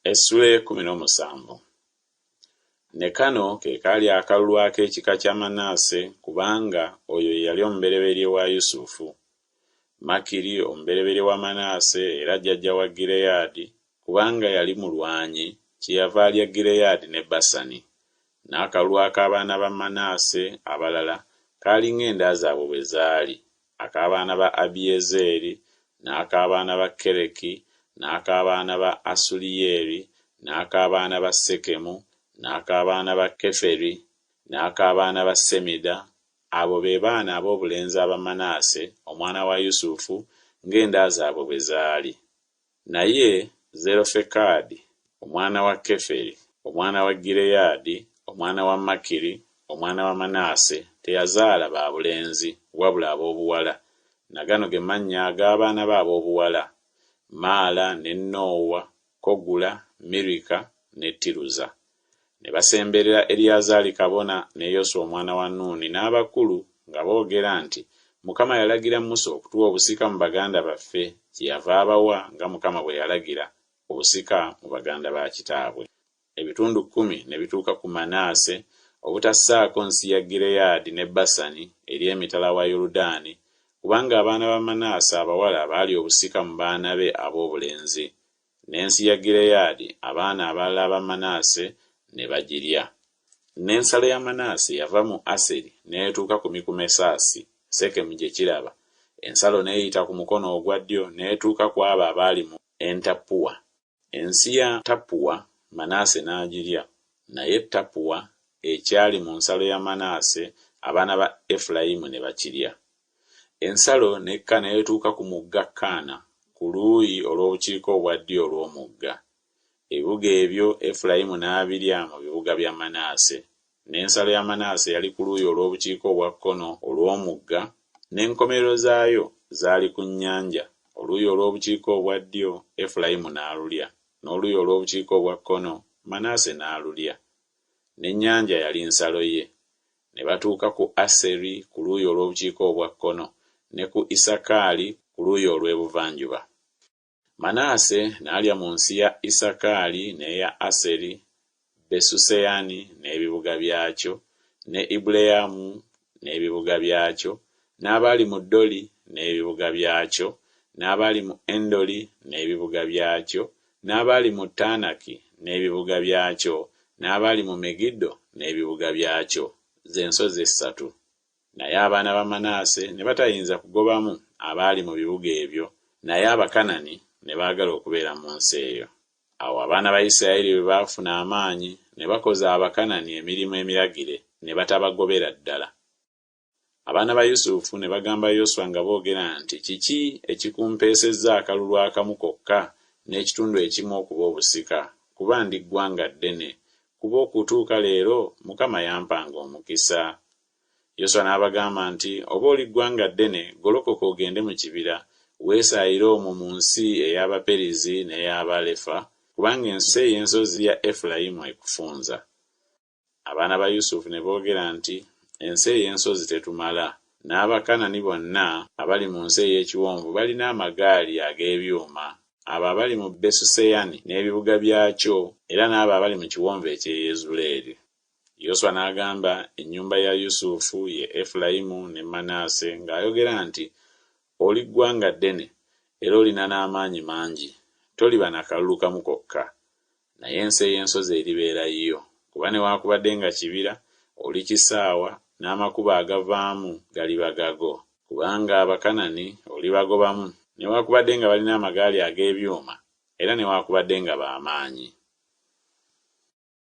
Essula 17. Ne kano ke kaali akalulu ak'ekika kya Manaase, kubanga oyo ye yali omubereberye wa Yusufu. Makiri omubereberye wa Manaase era jjajja wa Gireyaadi, kubanga yali mulwanyi, kyeyava alya Gireyaadi ne Basani. N'akalulu ak'abaana ba Manaase abalala kaali ng'enda zaabwe bwe zaali: ak'abaana ba Abiyezeeri, n'ak'abaana ba Kereki, n'ak'abaana ba Asuliyeri, n'ak'abaana ba Sekemu, n'ak'abaana ba Keferi, n'ak'abaana ba Semida. Abo be baana ab'obulenzi aba Manaase omwana wa Yusufu ng'enda zaabwe bwe zaali. Naye Zerofekadi omwana wa Keferi, omwana wa Gireyaadi, omwana wa Makiri, omwana wa Manaase, teyazaala babulenzi wabula ab'obuwala. Nagano ge mannya ag'abaana be ab'obuwala: Maala ne Noowa, Kogula, Mirika ne Tiruza. Ne basemberera Eriyazaali kabona ne Yoswa omwana wa Nuuni n'abakulu nga boogera nti, Mukama yalagira Musa okutuwa obusika mu baganda baffe, kyeyava abawa nga Mukama bwe yalagira obusika mu baganda ba kitaabwe. Ebitundu 10 ne bituuka ku Manaase, obutassaako nsi ya Gireyaadi ne Basani eri emitala wa Yoludaani, kubanga abaana ba Manaase abawala baali obusika mu baana be ab'obulenzi. N'ensi ya Gireyaadi abaana abalala aba Manaase ne bagirya. N'ensalo ya Manaase yava mu Aseri n'etuuka ku Mikumesaasi, Sekemu gye kiraba. Ensalo n'eyita ku mukono ogwa ddyo n'etuuka ku abo abaali mu Entapuwa. Ensi ya Tapuwa Manaase n'agirya, naye Tapuwa ekyali mu nsalo ya Manaase abaana ba Efulayimu ne bakirya. Ensalo n'ekka n'etuuka ku mugga Kaana ku luuyi olw'obukiika obwa ddyo olw'omugga. Ebibuga ebyo Efulayimu n'abirya mu bibuga bya Manaase. N'ensalo ya Manaase yali ku luuyi olw'obukiika obwa kkono olw'omugga, n'enkomerero zaayo zaali ku nnyanja. Oluuyi olw'obukiika obwa ddyo Efulayimu n'alulya, n'oluuyi olw'obukiika obwa kkono Manaase n'alulya. N'ennyanja yali nsalo ye. Ne batuuka ku Aseri ku luuyi olw'obukiika obwa kkono, ne ku Isakaali ku luuyi olw'ebuvanjuba. Manaase n'alya mu nsi ya Isakaali n'eya Aseri, Besuseyani n'ebibuga byakyo, ne Ibuleyamu n'ebibuga byakyo, n'abaali mu Doli n'ebibuga byakyo, n'abaali mu Endoli n'ebibuga byakyo, n'abaali mu Taanaki n'ebibuga byakyo, n'abaali mu Megiddo n'ebibuga byakyo, z'ensozi 3. Naye abaana ba Manaase ne batayinza kugobamu abaali mu bibuga ebyo, naye Abakanani ne baagala okubeera mu nsi eyo. Awo abaana ba Isirayiri bwe baafuna amaanyi ne bakoza Abakanani emirimu emiragire, ne batabagobera ddala. Abaana ba Yusufu ne bagamba Yoswa nga boogera nti, kiki ekikumpeesezza akalulu akamu kokka n'ekitundu ekimu okuba obusika? Kuba ndi ggwanga ddene, kuba okutuuka leero Mukama yampanga omukisa. Yoswa n'abagamba nti, oba oli ggwanga ddene, golokoka ogende mu kibira, weesaayire omwo mu nsi ey'Abaperizi n'ey'Abalefa, kubanga ensi ey'ensozi ya Efulayimu ekufunza. Abaana ba Yusufu ne boogera nti, ensi ey'ensozi tetumala. N'Abakanani bonna abali mu nsi ey'ekiwonvu balina amagaali ag'ebyuma, abo abali mu Besuseyani n'ebibuga byakyo, era n'abo abali mu kiwonvu eky'Yezuleeri. Yoswa n'agamba ennyumba ya Yusufu ye Efulayimu ne Manaase ng'ayogera nti, oli ggwanga ddene era olina n'amaanyi mangi, toliba na kalulu kamu kokka, naye ensi ey'ensozi eribeera yiyo, kuba newaakubadde nga kibira, oli kisaawa, n'amakubo agavaamu galiba gago, kubanga Abakanani olibagobamu, newaakubadde nga balina amagaali ag'ebyuma, era newaakubadde nga b'amaanyi.